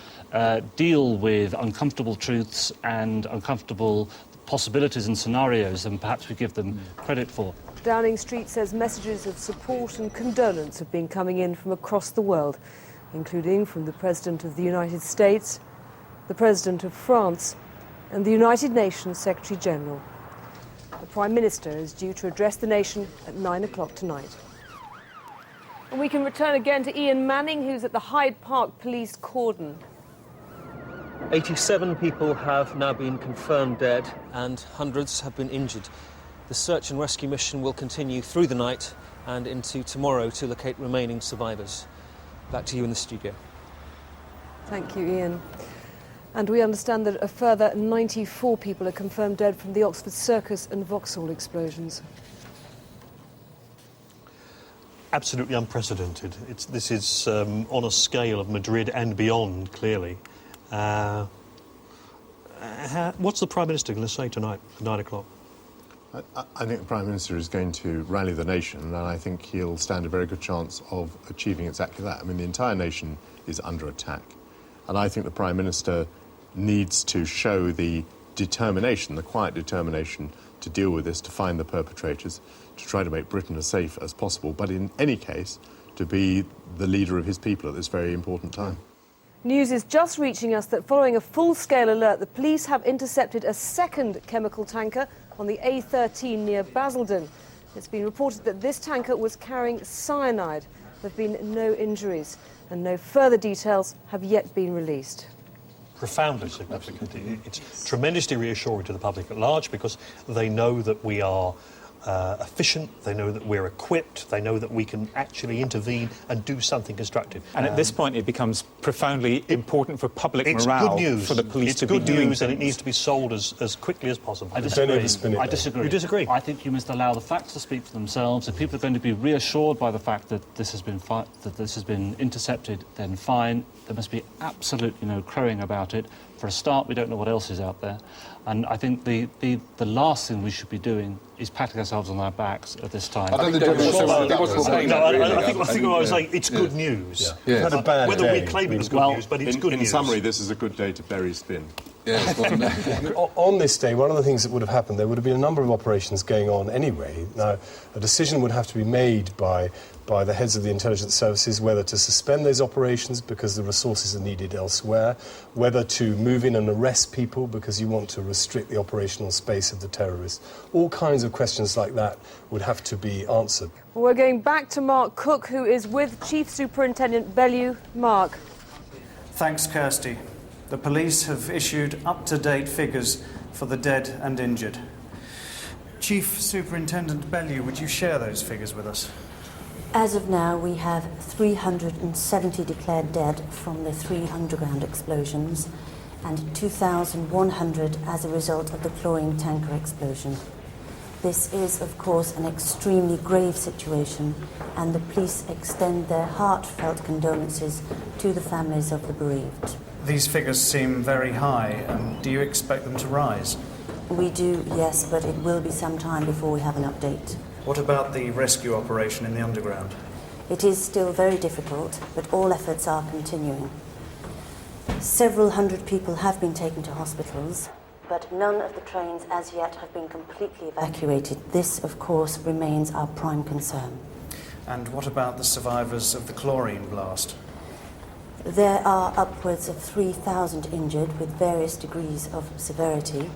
deal with uncomfortable truths and uncomfortable possibilities and scenarios than perhaps we give them credit for. Downing Street says messages of support and condolence have been coming in from across the world, including from the President of the United States, the President of France, and the United Nations Secretary-General. The Prime Minister is due to address the nation at 9 o'clock tonight. And we can return again to Ian Manning, who's at the Hyde Park police cordon. 87 people have now been confirmed dead and hundreds have been injured. The search and rescue mission will continue through the night and into tomorrow to locate remaining survivors. Back to you in the studio. Thank you, Ian. And we understand that a further 94 people are confirmed dead from the Oxford Circus and Vauxhall explosions. Absolutely unprecedented. This is on a scale of Madrid and beyond, clearly. What's the Prime Minister going to say tonight at 9 o'clock? I think the Prime Minister is going to rally the nation, and I think he'll stand a very good chance of achieving exactly that. I mean, the entire nation is under attack, and I think the Prime Minister needs to show the determination, the quiet determination, to deal with this, to find the perpetrators, to try to make Britain as safe as possible, but in any case, to be the leader of his people at this very important time. News is just reaching us that following a full-scale alert, the police have intercepted a second chemical tanker on the A13 near Basildon. It's been reported that this tanker was carrying cyanide. There have been no injuries, and no further details have yet been released. Profoundly significant. It's tremendously reassuring to the public at large because they know that we are efficient, they know that we're equipped, they know that we can actually intervene and do something constructive. And at this point it becomes profoundly important for public morale, good news. for the police to be doing doing news, and it things. needs to be sold as quickly as possible. I disagree. You disagree? I think you must allow the facts to speak for themselves. If people are going to be reassured by the fact that this has been intercepted, then fine. There must be absolutely no crowing about it. For a start, we don't know what else is out there. And I think the last thing we should be doing is patting ourselves on our backs at this time. I think what I was saying, it's good news. Yeah. Had a bad Whether we claim it as good news, but it's good news. In summary, this is a good day to bury spin. Yes, on this day, one of the things that would have happened, there would have been a number of operations going on anyway. Now, a decision would have to be made by the heads of the intelligence services whether to suspend those operations because the resources are needed elsewhere, whether to move in and arrest people because you want to restrict the operational space of the terrorists. All kinds of questions like that would have to be answered. We're going back to Mark Cook, who is with Chief Superintendent Bellew. Mark. Thanks, Kirsty. The police have issued up-to-date figures for the dead and injured. Chief Superintendent Bellew, would you share those figures with us? As of now, we have 370 declared dead from the 3 underground explosions and 2,100 as a result of the chlorine tanker explosion. This is, of course, an extremely grave situation, and the police extend their heartfelt condolences to the families of the bereaved. These figures seem very high. Do you expect them to rise? We do, yes, but it will be some time before we have an update. What about the rescue operation in the underground? It is still very difficult, but all efforts are continuing. Several hundred people have been taken to hospitals, but none of the trains as yet have been completely evacuated. This, of course, remains our prime concern. And what about the survivors of the chlorine blast? There are upwards of 3,000 injured with various degrees of severity.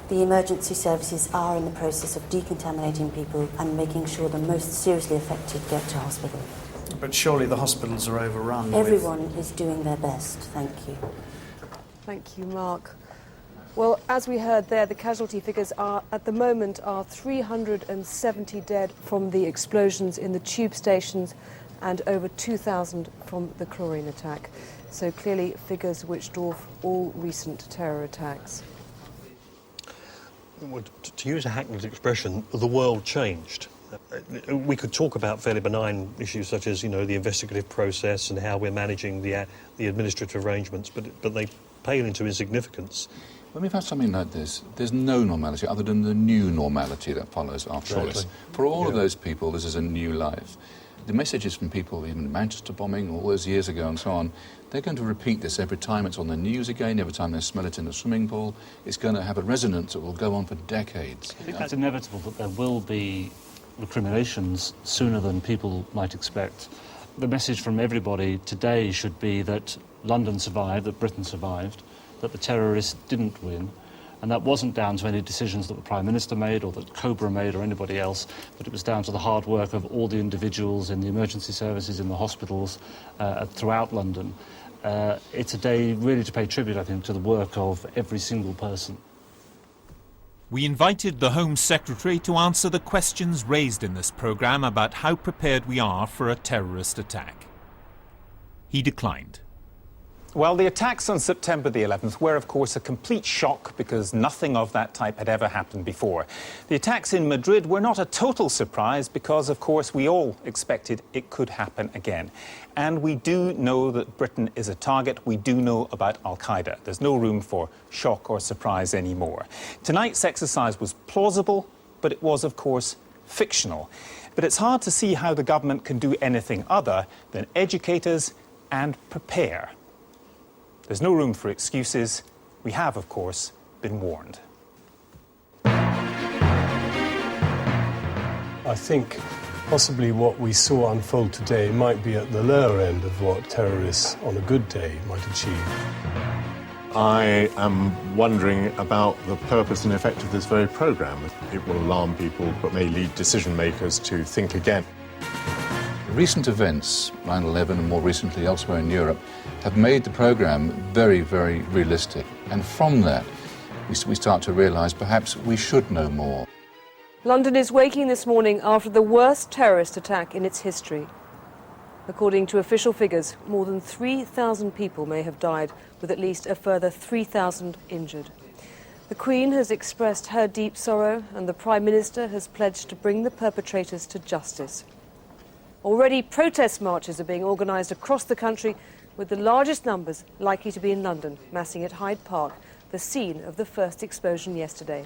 The emergency services are in the process of decontaminating people and making sure the most seriously affected get to hospital. But surely the hospitals are overrun. Everyone is doing their best. Thank you. Thank you, Mark. Well, as we heard there, the casualty figures are, at the moment, are 370 dead from the explosions in the tube stations and over 2,000 from the chlorine attack. So clearly figures which dwarf all recent terror attacks. Well, to use a hackneyed expression, the world changed. We could talk about fairly benign issues such as, the investigative process and how we're managing the administrative arrangements, but they pale into insignificance. When we've had something like this, there's no normality other than the new normality that follows our choice. For all of those people, this is a new life. The messages from people, even Manchester bombing all those years ago and so on, they're going to repeat this every time it's on the news again, every time they smell it in a swimming pool. It's going to have a resonance that will go on for decades. I think that's inevitable, that there will be recriminations sooner than people might expect. The message from everybody today should be that London survived, that Britain survived, that the terrorists didn't win, and that wasn't down to any decisions that the Prime Minister made or that Cobra made or anybody else, but it was down to the hard work of all the individuals in the emergency services, in the hospitals, throughout London. It's a day really to pay tribute, I think, to the work of every single person. We invited the Home Secretary to answer the questions raised in this programme about how prepared we are for a terrorist attack. He declined. Well, the attacks on September the 11th were, of course, a complete shock because nothing of that type had ever happened before. The attacks in Madrid were not a total surprise because, of course, we all expected it could happen again. And we do know that Britain is a target. We do know about Al-Qaeda. There's no room for shock or surprise anymore. Tonight's exercise was plausible, but it was, of course, fictional. But it's hard to see how the government can do anything other than educate us and prepare. There's no room for excuses. We have, of course, been warned. I think possibly what we saw unfold today might be at the lower end of what terrorists on a good day might achieve. I am wondering about the purpose and effect of this very programme. It will alarm people, but may lead decision-makers to think again. Recent events, 9/11 and more recently elsewhere in Europe, have made the programme very, very realistic. And from that, we start to realise perhaps we should know more. London is waking this morning after the worst terrorist attack in its history. According to official figures, more than 3,000 people may have died, with at least a further 3,000 injured. The Queen has expressed her deep sorrow, and the Prime Minister has pledged to bring the perpetrators to justice. Already protest marches are being organised across the country, with the largest numbers likely to be in London, massing at Hyde Park, the scene of the first explosion yesterday.